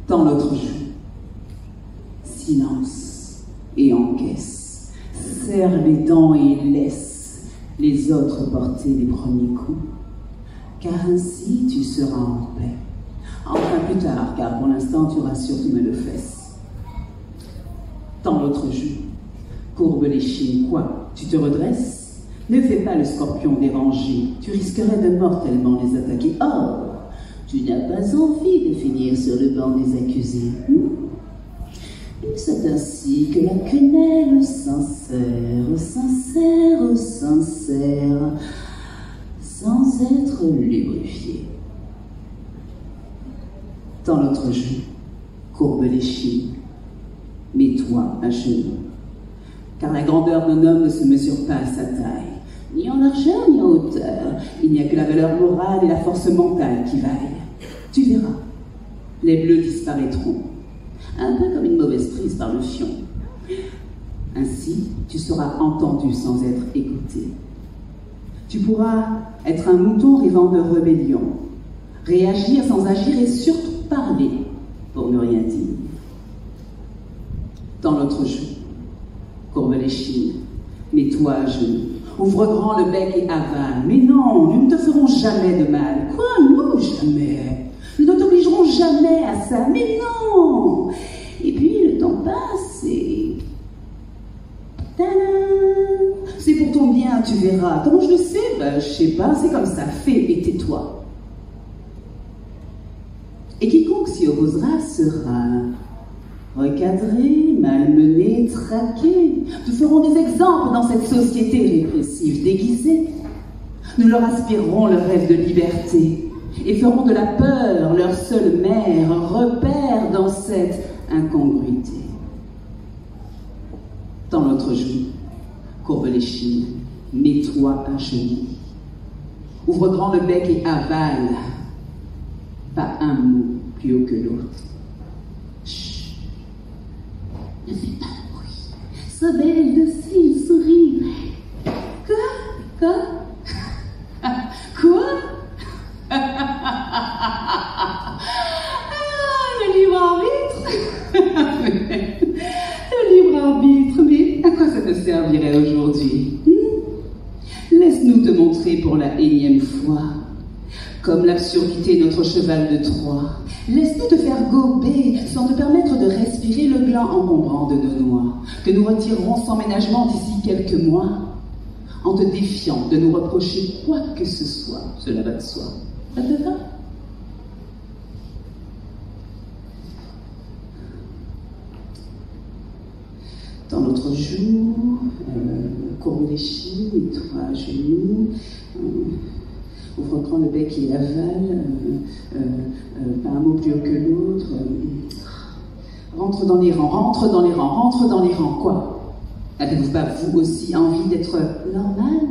Dans l'autre joue, silence et encaisse, serre les dents et laisse les autres porter les premiers coups, car ainsi tu seras en paix. Enfin plus tard, car pour l'instant tu auras surtout mal aux fesses. Dans l'autre joue, courbe les chines, quoi, tu te redresses? Ne fais pas le scorpion dérangé, tu risquerais de mortellement les attaquer. Or, tu n'as pas envie de finir sur le banc des accusés. Et c'est ainsi que la quenelle sincère, sans être lubrifiée. Dans l'autre joue, courbe les chines, mets-toi à genoux, car la grandeur d'un homme ne se mesure pas à sa taille, ni en largeur ni en hauteur. Il n'y a que la valeur morale et la force mentale qui vaillent. Tu verras, les bleus disparaîtront, un peu comme une mauvaise prise par le fion. Ainsi, tu seras entendu sans être écouté. Tu pourras être un mouton rêvant de rébellion, réagir sans agir et surtout parler pour ne rien dire. Dans l'autre joue, courbe les chines, mets-toi à genoux, ouvre grand le bec et avale. Mais non, nous ne te ferons jamais de mal. Quoi, nous, jamais. Nous ne t'obligerons jamais à ça. Mais non. Et puis le temps passe et... Tadam! C'est pour ton bien, tu verras. Comment je le sais? Ben, je sais pas, c'est comme ça. Fais et tais-toi. Et quiconque s'y opposera sera recadré, malmené, traqué. Nous ferons des exemples dans cette société répressive déguisée. Nous leur aspirerons le rêve de liberté et ferons de la peur leur seule mère, repère dans cette incongruité. Dans l'autre joue, courbe les chines, mets-toi à genoux. Ouvre grand le bec et avale. Pas un mot plus haut que l'autre. Chut. Ne fais pas de bruit. Sois belle, docile, souris. Quoi? Quoi? Le libre arbitre. Le libre arbitre, mais à quoi ça te servirait aujourd'hui? Laisse-nous te montrer pour la énième fois, comme l'absurdité notre cheval de Troie. Laisse-nous te faire gober sans te permettre de respirer le gland encombrant de nos noix, que nous retirerons sans ménagement d'ici quelques mois, en te défiant de nous reprocher quoi que ce soit. Cela va de soi. Ça te va? Dans l'autre joue, courbe les chines, mets-toi à genoux, ouvre grand le bec et avale, pas un mot plus haut que l'autre. Rentre dans les rangs, rentre dans les rangs, rentre dans les rangs, quoi? Avez-vous pas, vous aussi, envie d'être normal?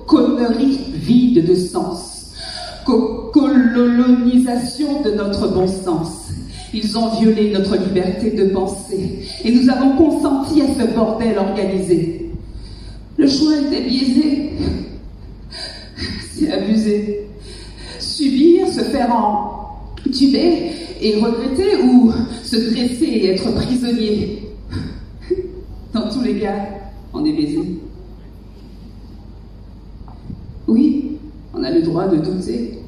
Connerie vide de sens, colonisation de notre bon sens. Ils ont violé notre liberté de penser et nous avons consenti à ce bordel organisé. Le choix était biaisé, c'est abusé. Subir, se faire entuber et regretter, ou se dresser et être prisonnier. Dans tous les cas, on est baisé. Oui, on a le droit de douter.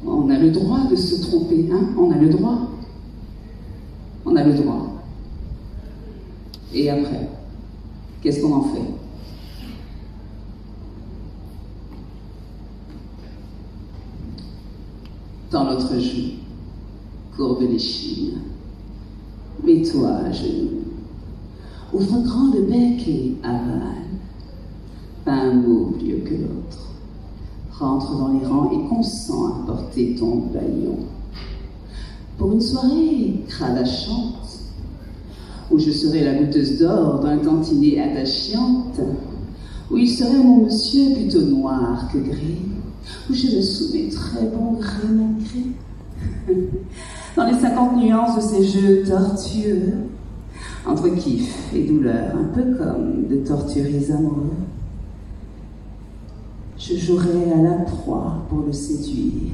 On a le droit de se tromper, hein? On a le droit. On a le droit. Et après, qu'est-ce qu'on en fait? Dans l'autre joue, courbe l'échine. Mets-toi à genoux. Ouvre grand le bec et avale. Pas un mot plus haut que l'autre. Rentre dans les rangs et consens à porter ton baillon. Pour une soirée crevachante, où je serai la goûteuse d'or d'un tantinet attachante, où il serait mon monsieur plutôt noir que gris, où je me soumettrais bon gré malgré. Dans les 50 nuances de ces jeux tortueux, entre kiff et douleur, un peu comme de torturés amoureux, je jouerai à la proie pour le séduire,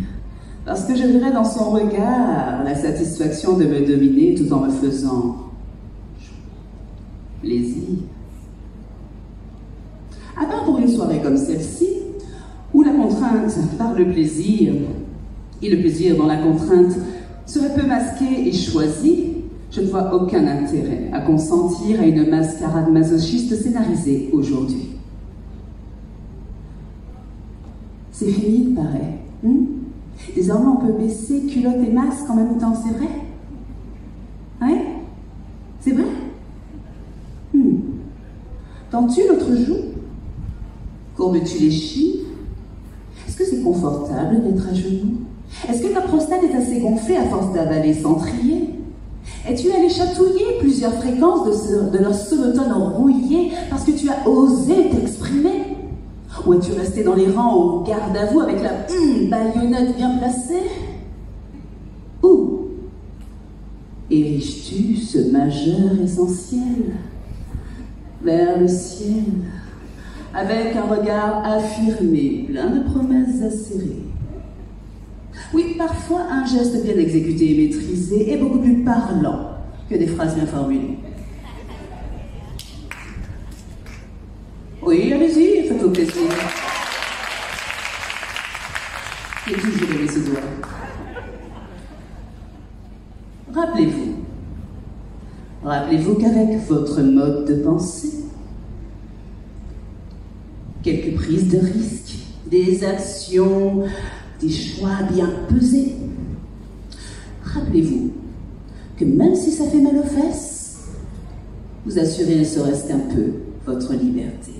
parce que je verrai dans son regard la satisfaction de me dominer tout en me faisant plaisir. À part pour une soirée comme celle-ci, où la contrainte par le plaisir, et le plaisir dans la contrainte serait peu masqué et choisi, je ne vois aucun intérêt à consentir à une mascarade masochiste scénarisée aujourd'hui. C'est fini, il paraît. Désormais, on peut baisser culotte et masque en même temps, c'est vrai? Ouais? C'est vrai? Tends-tu l'autre joue? Courbes-tu les chines? Est-ce que c'est confortable d'être à genoux? Est-ce que ta prostate est assez gonflée à force d'avaler sans trier? Es-tu allé chatouiller plusieurs fréquences de leur sonotone rouillé parce que tu as osé t'exprimer? Ou es-tu resté dans les rangs au garde à vous avec la baïonnette bien placée? Ou ériges-tu ce majeur essentiel vers le ciel avec un regard affirmé, plein de promesses acérées? Oui, parfois un geste bien exécuté et maîtrisé est beaucoup plus parlant que des phrases bien formulées. Oui, allez-y, faites-vous plaisir. J'ai toujours aimé ce doigt. Rappelez-vous qu'avec votre mode de pensée, quelques prises de risques, des actions, des choix bien pesés, rappelez-vous que même si ça fait mal aux fesses, vous assurez ne serait-ce qu'un peu votre liberté.